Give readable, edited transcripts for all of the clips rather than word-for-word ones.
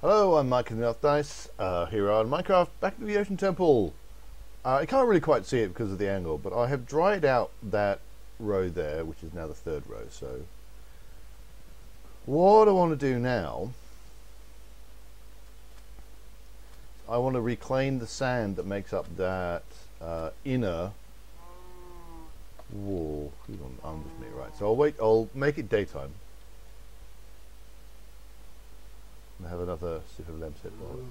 Hello, I'm Mike in the Earth Dice, here on Minecraft, back to the Ocean Temple. I can't really quite see it because of the angle, but I have dried out that row there, which is now the third row, so what I want to do now, I want to reclaim the sand that makes up that inner wall. Who's on with me, right? So I'll make it daytime. I have another sip of lemon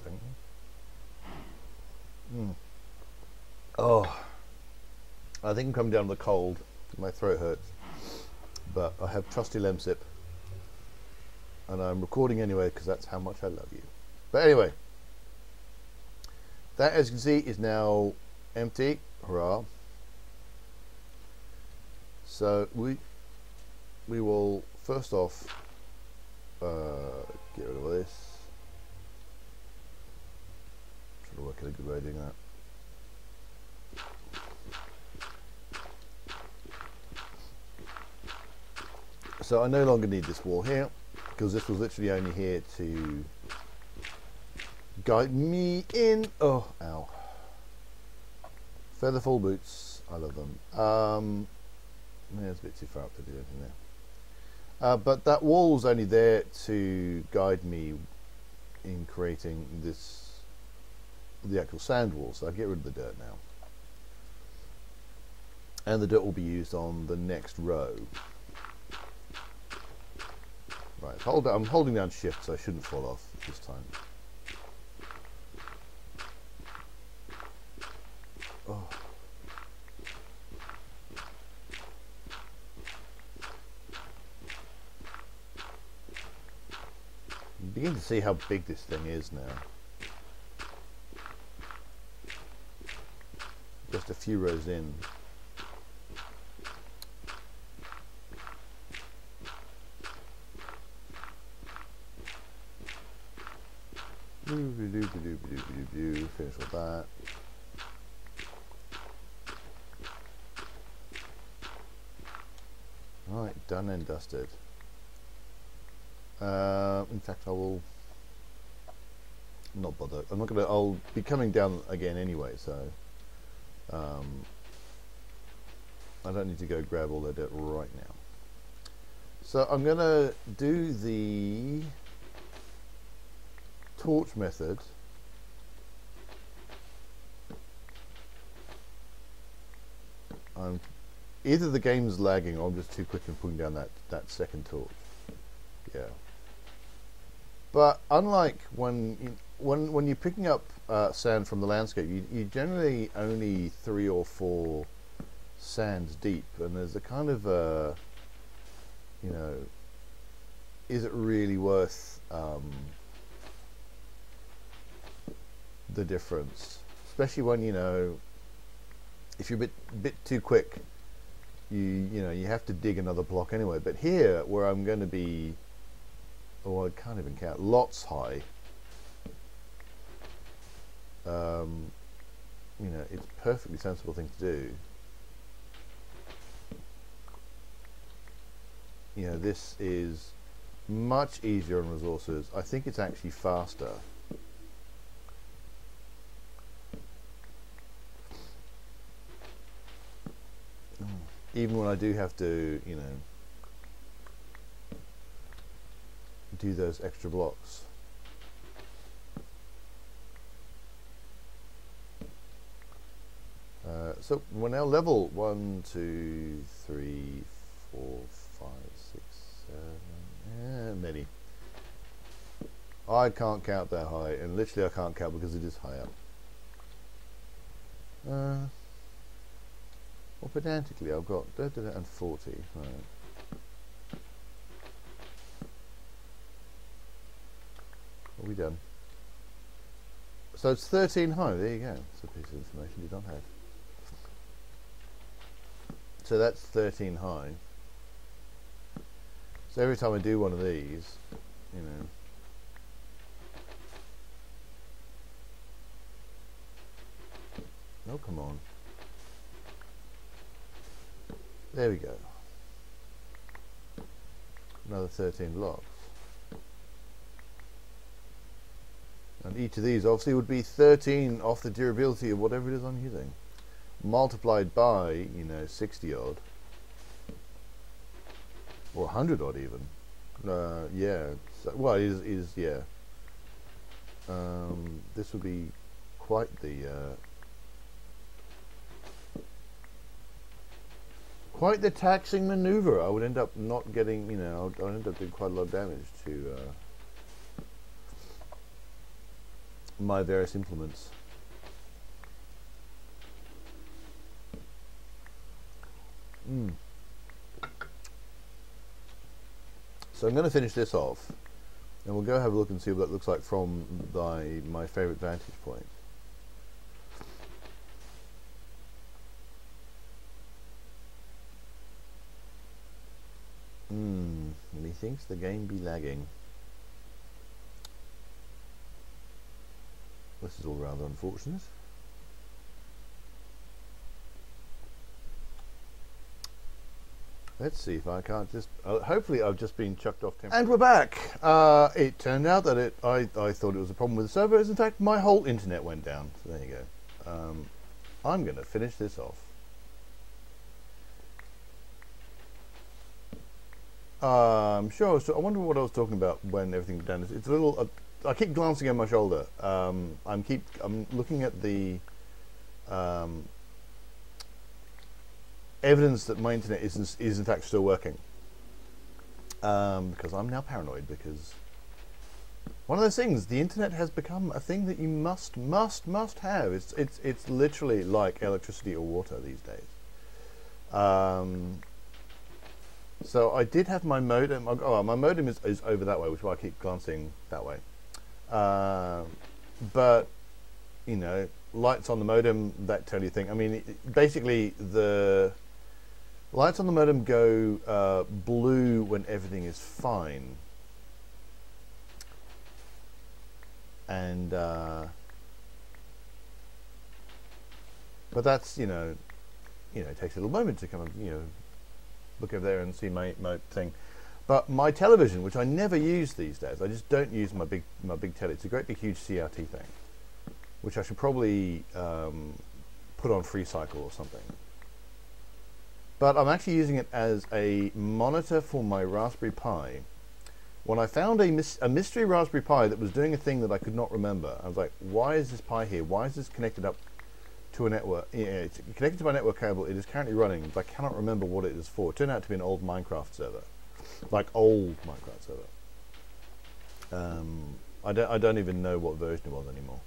thing. Oh, I think I'm coming down with a cold. My throat hurts, but I have trusty lemsip, and I'm recording anyway because that's how much I love you. But anyway, that, as you can see, is now empty. Hurrah! So we will first off get rid of this. Try to work out a good way of doing that. So I no longer need this wall here, because this was literally only here to guide me in. Oh, ow. Featherfall boots, I love them. Yeah, it's a bit too far up to do anything there. But that wall's only there to guide me in creating the actual sand wall, so I'll get rid of the dirt now. And the dirt will be used on the next row. Right, I'm holding down shift, so I shouldn't fall off this time. Oh. You begin to see how big this thing is now. Just a few rows in. Finish with that. Right, done and dusted. In fact, I will not bother. I'm not gonna. I'll be coming down again anyway, so I don't need to go grab all the dirt right now. So I'm gonna do the torch method. Either the game's lagging or I'm just too quick in putting down that second torch. Yeah. But unlike when you're picking up sand from the landscape, you generally only 3 or 4 sands deep, and there's a kind of you know, is it really worth the difference? Especially when, you know, if you're a bit too quick, you know you have to dig another block anyway. But here, where I'm going to be, oh, I can't even count, lots high. You know, it's a perfectly sensible thing to do. You know, this is much easier on resources. I think it's actually faster. Even when I do have to, you know, do those extra blocks. So we're now level 1, 2, 3, 4, 5, 6, 7, many. I can't count that high, and literally I can't count because it is high up. Well, pedantically, I've got and 40. Right. Are we done? So it's 13 high. There you go. It's a piece of information you don't have. So that's 13 high. So every time I do one of these, you know, oh, come on. There we go. Another 13 blocks. And each of these obviously would be 13 off the durability of whatever it is I'm using, multiplied by, you know, 60 odd, or 100 odd even. Yeah, so, well, yeah. This would be quite the taxing maneuver. I would end up not getting, you know, I'd end up doing quite a lot of damage to my various implements. So I'm going to finish this off, and we'll go have a look and see what that looks like from my favorite vantage point. Methinks the game be lagging. This is all rather unfortunate. Let's see if I can't just... hopefully I've just been chucked off temporarily. And we're back! It turned out that I thought it was a problem with the server. In fact, my whole internet went down. So there you go. I'm going to finish this off. Sure. So I wonder what I was talking about when everything went down. It's a little... I keep glancing at my shoulder. I'm looking at the... evidence that my internet is in fact still working, because I'm now paranoid, because one of those things, the internet has become a thing that you must have. It's literally like electricity or water these days. So I did have my modem. Oh, my modem is over that way, which is why I keep glancing that way. But you know, lights on the modem, that tell you thing. I mean, basically the lights on the modem go blue when everything is fine, and but that's, you know, it takes a little moment to kind of, you know, look over there and see my thing. But my television, which I never use these days, I just don't use my big telly. It's a great big huge CRT thing, which I should probably put on free cycle or something. But I'm actually using it as a monitor for my Raspberry Pi. When I found a mystery Raspberry Pi that was doing a thing that I could not remember, I was like, why is this Pi here? Why is this connected up to a network? Yeah, it's connected to my network cable. It is currently running, but I cannot remember what it is for. It turned out to be an old Minecraft server, like old Minecraft server. I don't even know what version it was anymore.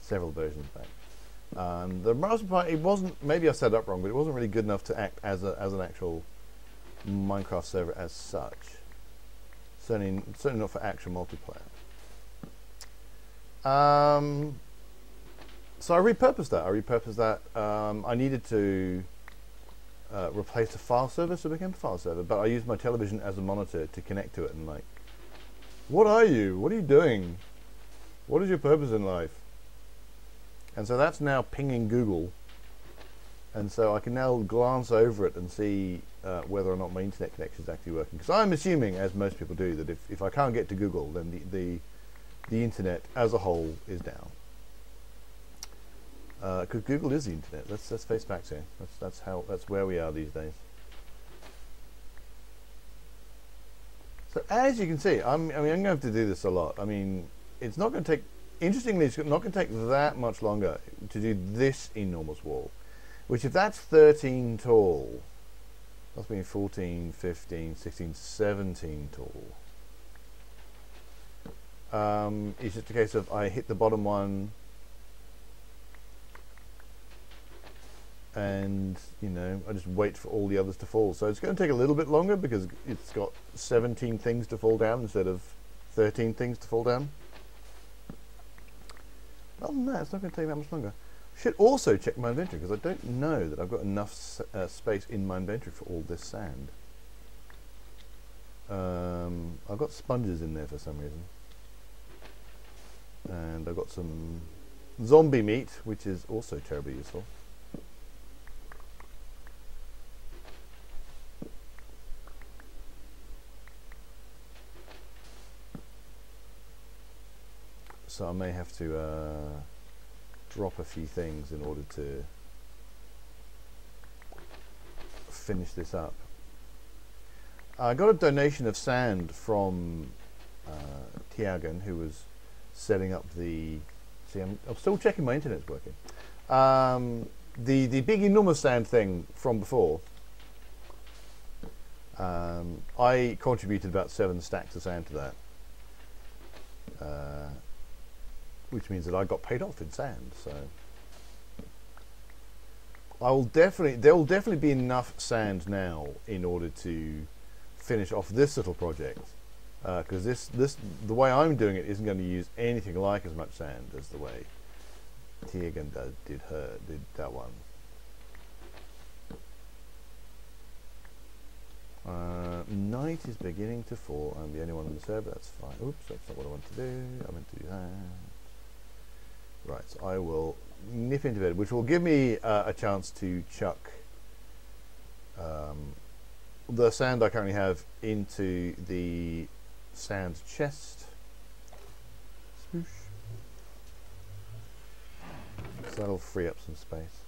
Several versions back. The Raspberry Pi, it wasn't, maybe I set it up wrong, but it wasn't really good enough to act as an actual Minecraft server as such. Certainly not for actual multiplayer. So I repurposed that. I needed to replace the file server, so it became a file server, but I used my television as a monitor to connect to it, and like, what are you? What are you doing? What is your purpose in life? And so that's now pinging Google, and so I can now glance over it and see whether or not my internet connection is actually working. Because I'm assuming, as most people do, that if I can't get to Google, then the internet as a whole is down. Because Google is the internet. Let's face facts here. That's where we are these days. So as you can see, I'm going to have to do this a lot. I mean, it's not going to take. Interestingly, it's not going to take that much longer to do this enormous wall, which, if that's 13 tall, that's mean 14, 15, 16, 17 tall. It's just a case of I hit the bottom one, and you know, I just wait for all the others to fall. So it's going to take a little bit longer because it's got 17 things to fall down instead of 13 things to fall down. Other than that, it's not going to take that much longer. I should also check my inventory, because I don't know that I've got enough space in my inventory for all this sand. I've got sponges in there for some reason. And I've got some zombie meat, which is also terribly useful. So I may have to drop a few things in order to finish this up. I got a donation of sand from Tiagan, who was setting up the... See, I'm still checking my internet's working. The big enormous sand thing from before. I contributed about 7 stacks of sand to that, which means that I got paid off in sand. So there will definitely be enough sand now in order to finish off this little project, because the way I'm doing it isn't going to use anything like as much sand as the way Tiagan did that one. Night is beginning to fall. I'm the only one on the server. That's fine. Oops, that's not what I want to do. I meant to do that. Right, so I will nip into bed, which will give me a chance to chuck the sand I currently have into the sand chest. Swoosh. So that'll free up some space.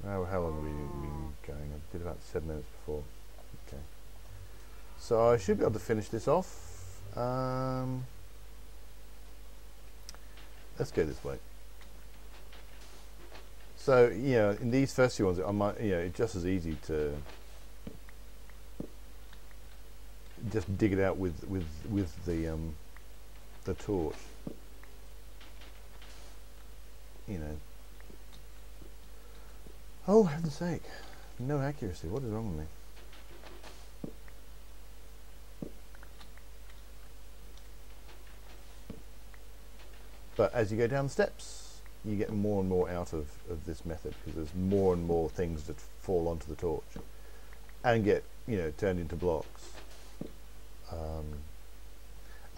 How long have we been going? I did about 7 minutes before. Okay. So I should be able to finish this off. Let's go this way. So, in these first few ones, I might, it's just as easy to just dig it out with the torch. Oh, heaven's sake. No accuracy. What is wrong with me? But as you go down the steps, you get more and more out of this method, because there's more and more things that fall onto the torch and get, turned into blocks.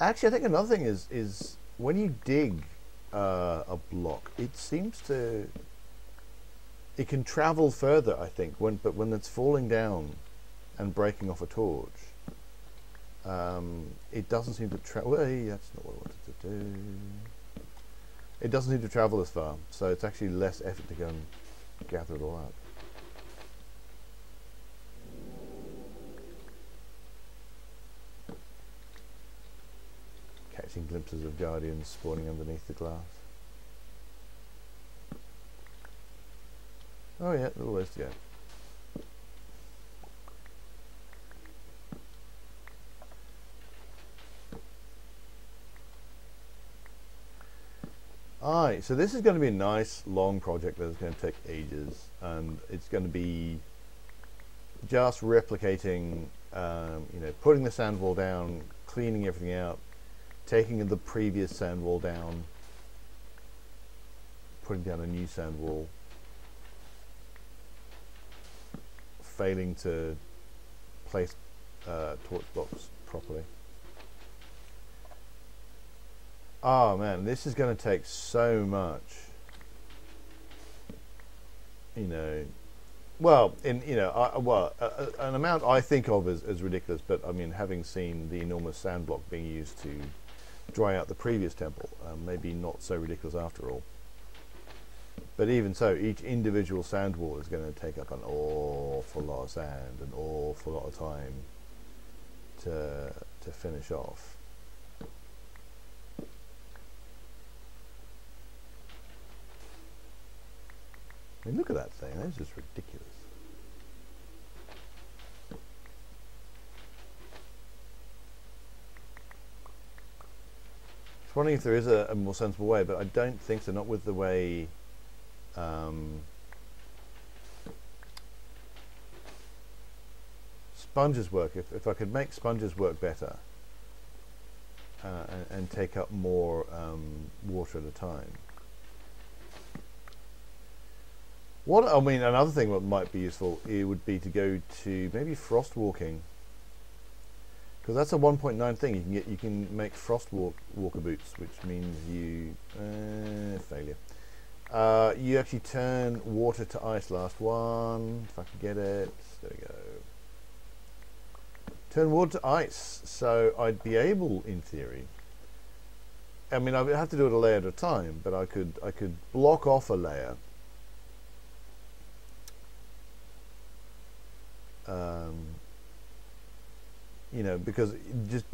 Actually, I think another thing is when you dig a block, it seems to... It can travel further, I think, but when it's falling down and breaking off a torch, it doesn't seem to travel. Well, that's not what I wanted to do. It doesn't seem to travel as far, so it's actually less effort to go and gather it all up. Catching glimpses of guardians spawning underneath the glass. Oh yeah, little ways to go. Alright, so this is going to be a nice long project that's going to take ages, and it's going to be just replicating, putting the sand wall down, cleaning everything out, taking the previous sand wall down, putting down a new sand wall, failing to place torch blocks properly. Oh man, this is going to take so much, well, an amount I think of as ridiculous, but I mean, having seen the enormous sand block being used to dry out the previous temple, maybe not so ridiculous after all. But even so, each individual sand wall is going to take up an awful lot of sand, an awful lot of time to finish off. I mean, look at that thing. That's just ridiculous. I was wondering if there is a more sensible way, but I don't think so. Not with the way sponges work. If I could make sponges work better and take up more water at a time. Another thing that might be useful, it would be to go to maybe frost walking, because that's a 1.9 thing. You can make frost walker boots, which means you failure. You actually turn water to ice. Last one, if I can get it. There we go. turn water to ice. So I'd be able, in theory, I mean, I would have to do it a layer at a time, but I could block off a layer. You know, because just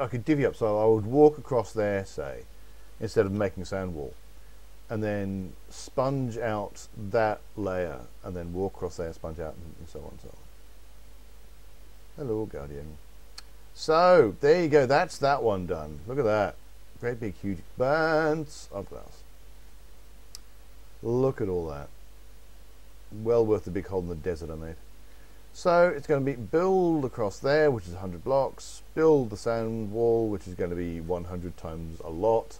I could divvy up. So I would walk across there, say, instead of making a sand wall, and then sponge out that layer, and then walk across there, sponge out, and so on and so on. Hello, Guardian. So there you go. That's that one done. Look at that. Great big huge expanse of glass. Look at all that. Well worth the big hole in the desert I made. So it's going to be build across there, which is 100 blocks. Build the sand wall, which is going to be 100 times a lot.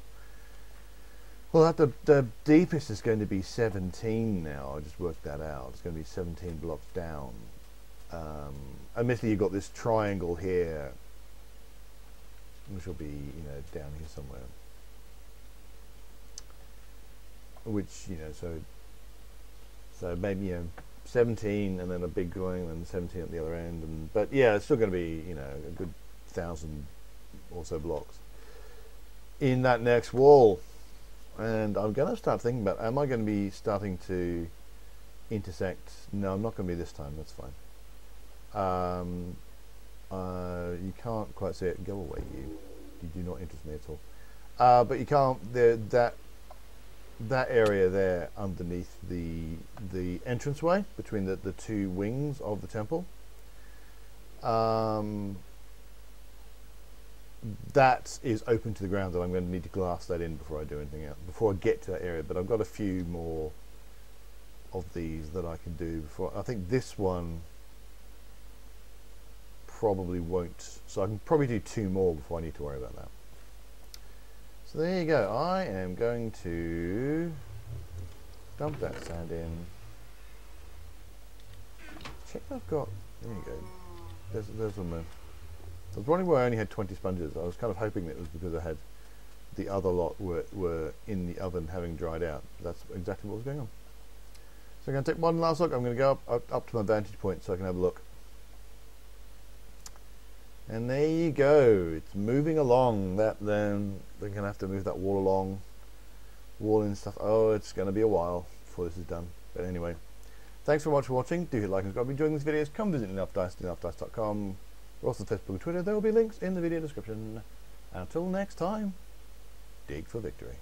Well, the deepest is going to be 17 now. I just worked that out. It's going to be 17 blocks down. Admittedly, you've got this triangle here, which will be, you know, down here somewhere. Which, you know, so maybe, you know, 17 and then a big going and 17 at the other end. And but yeah, it's still going to be, you know, a good 1,000 or so blocks in that next wall. And I'm going to start thinking about, am I going to be starting to intersect? No, I'm not going to be this time. That's fine. You can't quite see it. Go away, you do not interest me at all. But you can't, that area there underneath the entranceway between the two wings of the temple, that is open to the ground, and I'm going to need to glass that in before I do anything else, before I get to that area. But I've got a few more of these that I can do before. I think this one probably won't, so I can probably do 2 more before I need to worry about that. So there you go. I am going to dump that sand in. Check I've got, there you go. There's one there. I was wondering why I only had 20 sponges. I was kind of hoping that it was because I had the other lot were in the oven having dried out. That's exactly what was going on. So I'm going to take one last look. I'm going to go up to my vantage point so I can have a look. And there you go. It's moving along. Then they're going to have to move that wall along. Wall and stuff. Oh, it's going to be a while before this is done. But anyway, thanks very much for watching. Do hit like and subscribe if you're enjoying these videos. Come visit enoughdice.com. We're also on Facebook and Twitter. There will be links in the video description. Until next time, dig for victory.